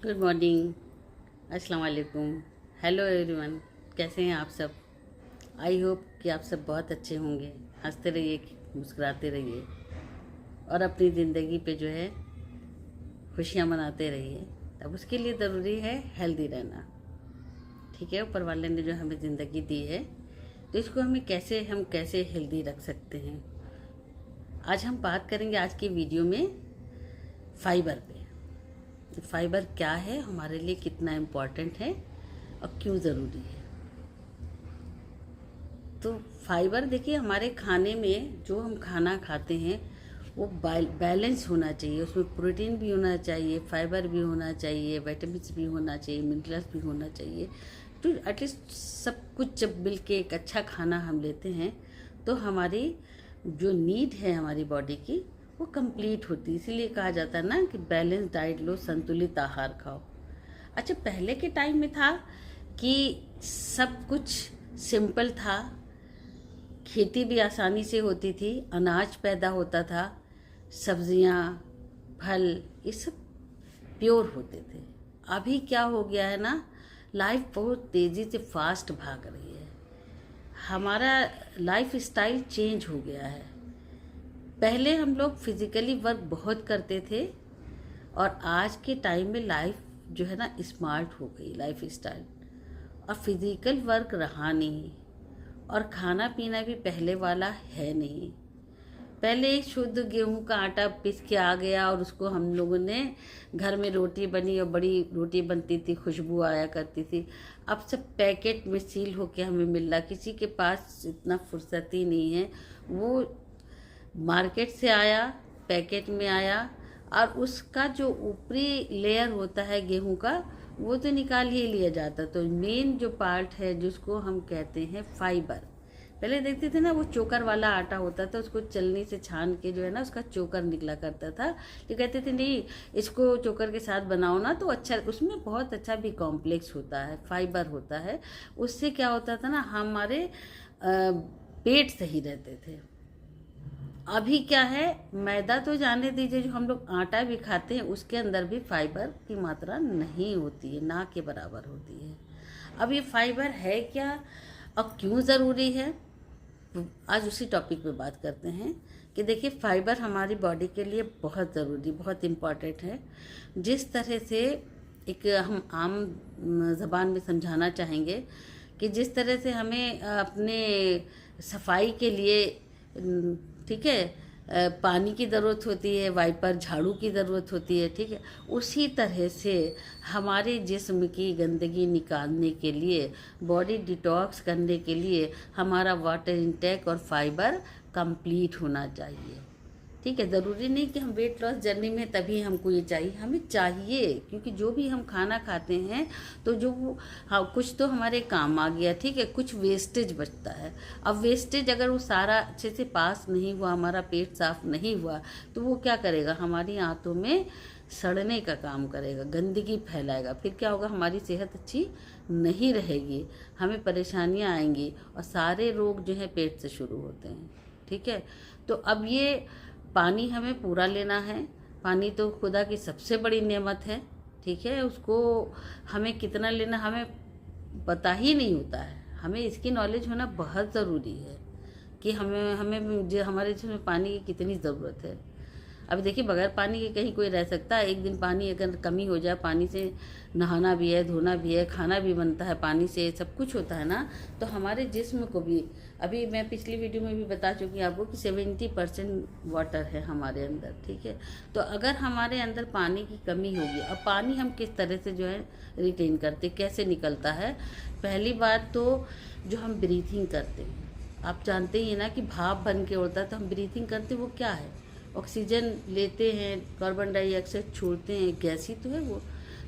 Good morning, अस्सलाम वालेकुम, hello everyone. कैसे हैं आप सब? आई होप कि आप सब बहुत अच्छे होंगे। हंसते रहिए, मुस्कुराते रहिए और अपनी ज़िंदगी पे जो है खुशियाँ मनाते रहिए। तब उसके लिए ज़रूरी है हेल्दी रहना। ठीक है, ऊपर वाले ने जो हमें ज़िंदगी दी है तो इसको हम कैसे हेल्दी रख सकते हैं। आज हम बात करेंगे आज की वीडियो में फाइबर पे। तो फाइबर क्या है, हमारे लिए कितना इम्पोर्टेंट है और क्यों ज़रूरी है। तो फाइबर देखिए, हमारे खाने में जो हम खाना खाते हैं वो बैलेंस होना चाहिए। उसमें प्रोटीन भी होना चाहिए, फाइबर भी होना चाहिए, विटामिन्स भी होना चाहिए, मिनरल्स भी होना चाहिए। तो एटलीस्ट सब कुछ जब मिल के एक अच्छा खाना हम लेते हैं तो हमारी जो नीड है हमारी बॉडी की वो कंप्लीट होती है। इसीलिए कहा जाता है ना कि बैलेंस डाइट लो, संतुलित आहार खाओ। अच्छा, पहले के टाइम में था कि सब कुछ सिंपल था, खेती भी आसानी से होती थी, अनाज पैदा होता था, सब्जियां, फल, ये सब प्योर होते थे। अभी क्या हो गया है ना, लाइफ बहुत तेज़ी से फास्ट भाग रही है। हमारा लाइफ स्टाइल चेंज हो गया है। पहले हम लोग फिजिकली वर्क बहुत करते थे और आज के टाइम में लाइफ जो है ना स्मार्ट हो गई, लाइफ स्टाइल, और फिजिकल वर्क रहा नहीं और खाना पीना भी पहले वाला है नहीं। पहले शुद्ध गेहूं का आटा पीस के आ गया और उसको हम लोगों ने घर में रोटी बनी और बड़ी रोटी बनती थी, खुशबू आया करती थी। अब सब पैकेट में सील होके हमें मिल रहा, किसी के पास इतना फुर्सत ही नहीं है। वो मार्केट से आया, पैकेट में आया और उसका जो ऊपरी लेयर होता है गेहूं का वो तो निकाल ही लिया जाता। तो मेन जो पार्ट है जिसको हम कहते हैं फाइबर, पहले देखते थे ना वो चोकर वाला आटा होता था, उसको चलनी से छान के जो है ना उसका चोकर निकला करता था। तो कहते थे नहीं, इसको चोकर के साथ बनाओ ना तो अच्छा, उसमें बहुत अच्छा भी कॉम्प्लेक्स होता है, फाइबर होता है। उससे क्या होता था ना, हमारे पेट सही रहते थे। अभी क्या है, मैदा तो जाने दीजिए, जो हम लोग आटा भी खाते हैं उसके अंदर भी फाइबर की मात्रा नहीं होती है, ना के बराबर होती है। अब ये फाइबर है क्या और क्यों ज़रूरी है, आज उसी टॉपिक पे बात करते हैं। कि देखिए, फाइबर हमारी बॉडी के लिए बहुत ज़रूरी, बहुत इम्पॉर्टेंट है। जिस तरह से एक हम आम ज़बान में समझाना चाहेंगे कि जिस तरह से हमें अपने सफाई के लिए, ठीक है, पानी की ज़रूरत होती है, वाइपर झाड़ू की ज़रूरत होती है, ठीक है, उसी तरह से हमारे जिस्म की गंदगी निकालने के लिए, बॉडी डिटॉक्स करने के लिए हमारा वाटर इंटेक और फाइबर कंप्लीट होना चाहिए। ठीक है, ज़रूरी नहीं कि हम वेट लॉस जर्नी में तभी हमको ये चाहिए, हमें चाहिए क्योंकि जो भी हम खाना खाते हैं तो जो हाँ कुछ तो हमारे काम आ गया, ठीक है, कुछ वेस्टेज बचता है। अब वेस्टेज अगर वो सारा अच्छे से पास नहीं हुआ, हमारा पेट साफ नहीं हुआ, तो वो क्या करेगा, हमारी आंतों में सड़ने का काम करेगा, गंदगी फैलाएगा। फिर क्या होगा, हमारी सेहत अच्छी नहीं रहेगी, हमें परेशानियाँ आएंगी और सारे रोग जो है पेट से शुरू होते हैं। ठीक है, तो अब ये पानी हमें पूरा लेना है। पानी तो खुदा की सबसे बड़ी नेमत है, ठीक है, उसको हमें कितना लेना हमें पता ही नहीं होता है। हमें इसकी नॉलेज होना बहुत ज़रूरी है कि हमें हमें जो हमारे जिसमें पानी की कितनी ज़रूरत है। अब देखिए, बगैर पानी के कहीं कोई रह सकता है? एक दिन पानी अगर कमी हो जाए, पानी से नहाना भी है, धोना भी है, खाना भी बनता है पानी से, सब कुछ होता है ना, तो हमारे जिस्म को भी, अभी मैं पिछली वीडियो में भी बता चुकी हूँ आपको कि 70% वाटर है हमारे अंदर। ठीक है, तो अगर हमारे अंदर पानी की कमी होगी, अब पानी हम किस तरह से जो है रिटेन करते, कैसे निकलता है? पहली बात तो जो हम ब्रीथिंग करते हैं, आप जानते ही हैं ना कि भाप बन के उड़ता है, तो हम ब्रीथिंग करते, वो क्या है, ऑक्सीजन लेते हैं, कार्बन डाइऑक्साइड छोड़ते हैं, गैस ही तो है वो।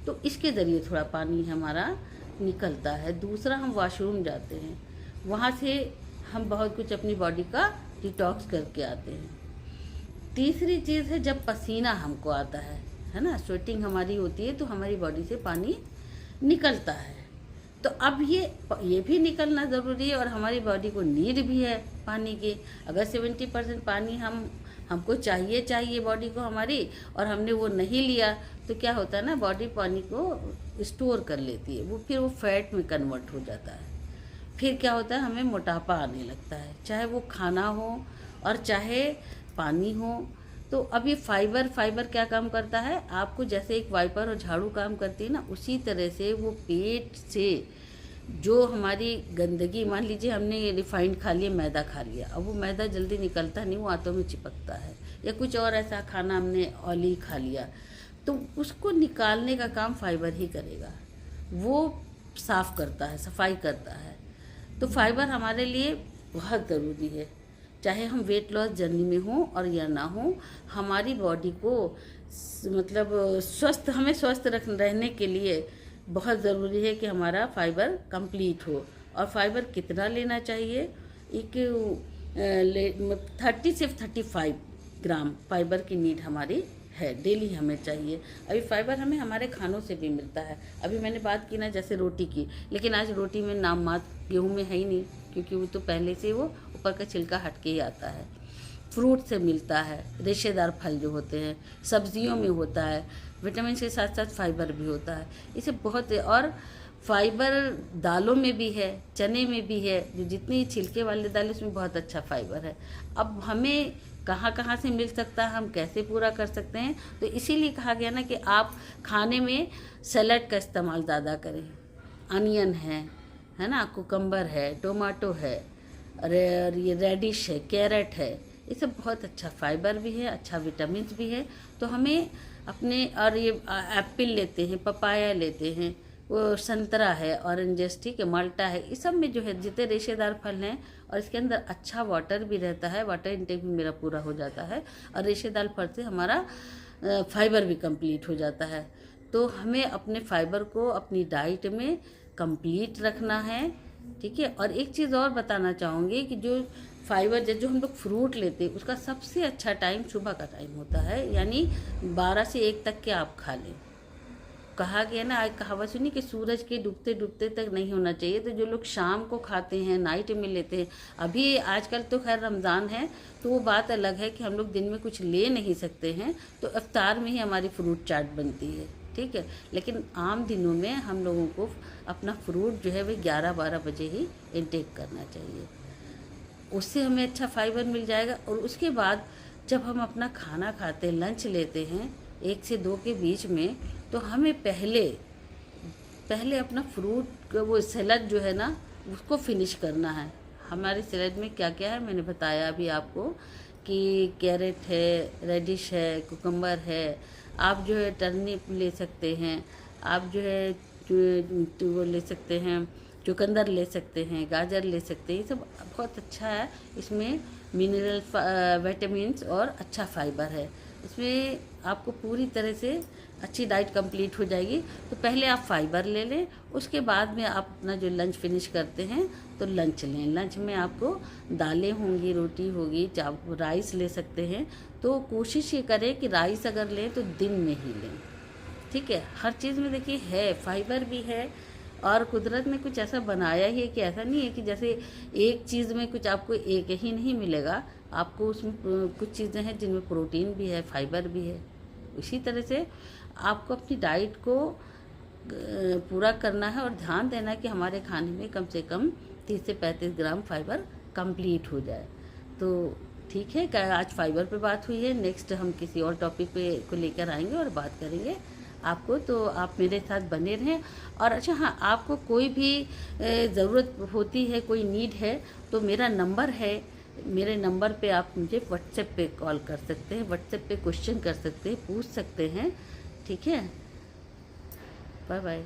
तो इसके ज़रिए थोड़ा पानी हमारा निकलता है। दूसरा, हम वॉशरूम जाते हैं, वहाँ से हम बहुत कुछ अपनी बॉडी का डिटॉक्स करके आते हैं। तीसरी चीज़ है जब पसीना हमको आता है ना, स्वेटिंग हमारी होती है, तो हमारी बॉडी से पानी निकलता है। तो अब ये भी निकलना ज़रूरी है और हमारी बॉडी को नीड भी है पानी की। अगर 70% पानी हम हमको चाहिए बॉडी को हमारी, और हमने वो नहीं लिया तो क्या होता है ना, बॉडी पानी को स्टोर कर लेती है, वो फिर वो फैट में कन्वर्ट हो जाता है। फिर क्या होता है, हमें मोटापा आने लगता है, चाहे वो खाना हो और चाहे पानी हो। तो अब ये फाइबर क्या काम करता है, आपको जैसे एक वाइपर और झाड़ू काम करती है ना, उसी तरह से वो पेट से जो हमारी गंदगी, मान लीजिए हमने रिफाइंड खा लिया, मैदा खा लिया, अब वो मैदा जल्दी निकलता नहीं, वो आंतों में चिपकता है, या कुछ और ऐसा खाना हमने ऑयली खा लिया, तो उसको निकालने का काम फाइबर ही करेगा, वो साफ़ करता है, सफाई करता है। तो फाइबर हमारे लिए बहुत ज़रूरी है, चाहे हम वेट लॉस जर्नी में हों और या ना हो, हमारी बॉडी को मतलब हमें स्वस्थ रहने के लिए बहुत ज़रूरी है कि हमारा फाइबर कंप्लीट हो। और फाइबर कितना लेना चाहिए, एक 30 से 35 ग्राम फाइबर की नीड हमारी है, डेली हमें चाहिए। अभी फाइबर हमें हमारे खानों से भी मिलता है। अभी मैंने बात की ना जैसे रोटी की, लेकिन आज रोटी में नाम मात्र गेहूँ में है ही नहीं, क्योंकि वो तो पहले से वो ऊपर का छिलका हट के ही आता है। फ्रूट से मिलता है, रेशेदार फल जो होते हैं, सब्जियों में होता है, विटामिन के साथ साथ फाइबर भी होता है, इसे बहुत। और फाइबर दालों में भी है, चने में भी है, जो जितनी छिलके वाले दाल उसमें बहुत अच्छा फाइबर है। अब हमें कहाँ से मिल सकता है, हम कैसे पूरा कर सकते हैं, तो इसीलिए कहा गया ना कि आप खाने में सैलड का इस्तेमाल ज़्यादा करें। अनियन है ना, कुकम्बर है, टोमेटो है, और ये रेडिश है, कैरेट है, ये सब बहुत अच्छा फाइबर भी है, अच्छा विटामिन भी है। तो हमें अपने, और ये एप्पल लेते हैं, पपाया लेते हैं, वो संतरा है, ऑरेंजेस, ठीक है, माल्टा है, इस सब में जो है जितने रेशेदार फल हैं, और इसके अंदर अच्छा वाटर भी रहता है, वाटर इंटेक भी मेरा पूरा हो जाता है, और रेशेदार फल से हमारा फाइबर भी कंप्लीट हो जाता है। तो हमें अपने फाइबर को अपनी डाइट में कंप्लीट रखना है, ठीक है। और एक चीज़ और बताना चाहूँगी कि जो फाइबर जो हम लोग फ्रूट लेते हैं, उसका सबसे अच्छा टाइम सुबह का टाइम होता है, यानी 12 से 1 तक के आप खा लें। कहा गया ना, एक कहावत सुनी कि सूरज के डूबते डूबते तक नहीं होना चाहिए। तो जो लोग शाम को खाते हैं, नाइट में लेते हैं, अभी आजकल तो खैर रमज़ान है तो वो बात अलग है कि हम लोग दिन में कुछ ले नहीं सकते हैं, तो इफ्तार में ही हमारी फ्रूट चाट बनती है, ठीक है। लेकिन आम दिनों में हम लोगों को अपना फ्रूट जो है वह 11-12 बजे ही इनटेक करना चाहिए, उससे हमें अच्छा फाइबर मिल जाएगा। और उसके बाद जब हम अपना खाना खाते हैं, लंच लेते हैं 1 से 2 के बीच में, तो हमें पहले अपना फ्रूट वो सैलड जो है ना उसको फिनिश करना है। हमारे सैलड में क्या क्या है मैंने बताया अभी आपको, कि कैरेट है, रेडिश है, कुकम्बर है, आप जो है टर्निप ले सकते हैं, आप जो है वो ले सकते हैं, चुकंदर ले सकते हैं, गाजर ले सकते हैं, ये सब बहुत अच्छा है। इसमें मिनरल, विटामिन्स और अच्छा फाइबर है। इसमें आपको पूरी तरह से अच्छी डाइट कंप्लीट हो जाएगी। तो पहले आप फाइबर ले लें, उसके बाद में आप अपना जो लंच फिनिश करते हैं तो लंच लें। लंच में आपको दालें होंगी, रोटी होगी, राइस ले सकते हैं। तो कोशिश ये करें कि राइस अगर लें तो दिन में ही लें, ठीक है। हर चीज़ में देखिए है, फाइबर भी है, और कुदरत ने कुछ ऐसा बनाया ही है कि ऐसा नहीं है कि जैसे एक चीज़ में कुछ आपको एक ही नहीं मिलेगा, आपको उसमें कुछ चीज़ें हैं जिनमें प्रोटीन भी है, फाइबर भी है। इसी तरह से आपको अपनी डाइट को पूरा करना है, और ध्यान देना है कि हमारे खाने में कम से कम 30 से 35 ग्राम फाइबर कंप्लीट हो जाए। तो ठीक है, क्या आज फाइबर पे बात हुई है, नेक्स्ट हम किसी और टॉपिक पे को लेकर आएंगे और बात करेंगे आपको। तो आप मेरे साथ बने रहें। और अच्छा हाँ, आपको कोई भी ज़रूरत होती है, कोई नीड है, तो मेरा नंबर है, मेरे नंबर पे आप मुझे व्हाट्सएप पे कॉल कर सकते हैं, व्हाट्सएप पे क्वेश्चन कर सकते हैं, पूछ सकते हैं, ठीक है। Bye bye.